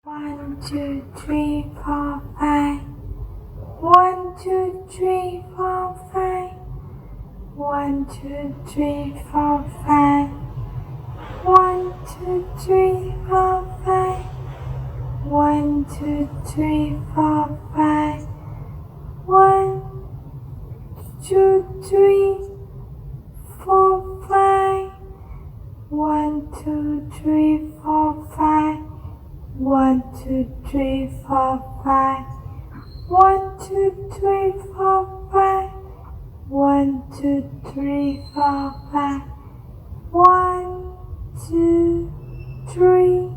1, 2, 3, 4, 5. 1, 2, 3, 4, 5. 1, 2, 3, 4, 5. 1, 2, 3, 4, 5. 1, 2, 3, 4, 5. 1, 2, 3, 4, 5. 1, 2, 3, 4, 5. 1, 2, 3, 4, 5. 1, 2, 3, 4, 5. 1, 2, 3, 4, 5. 1, 2, 3.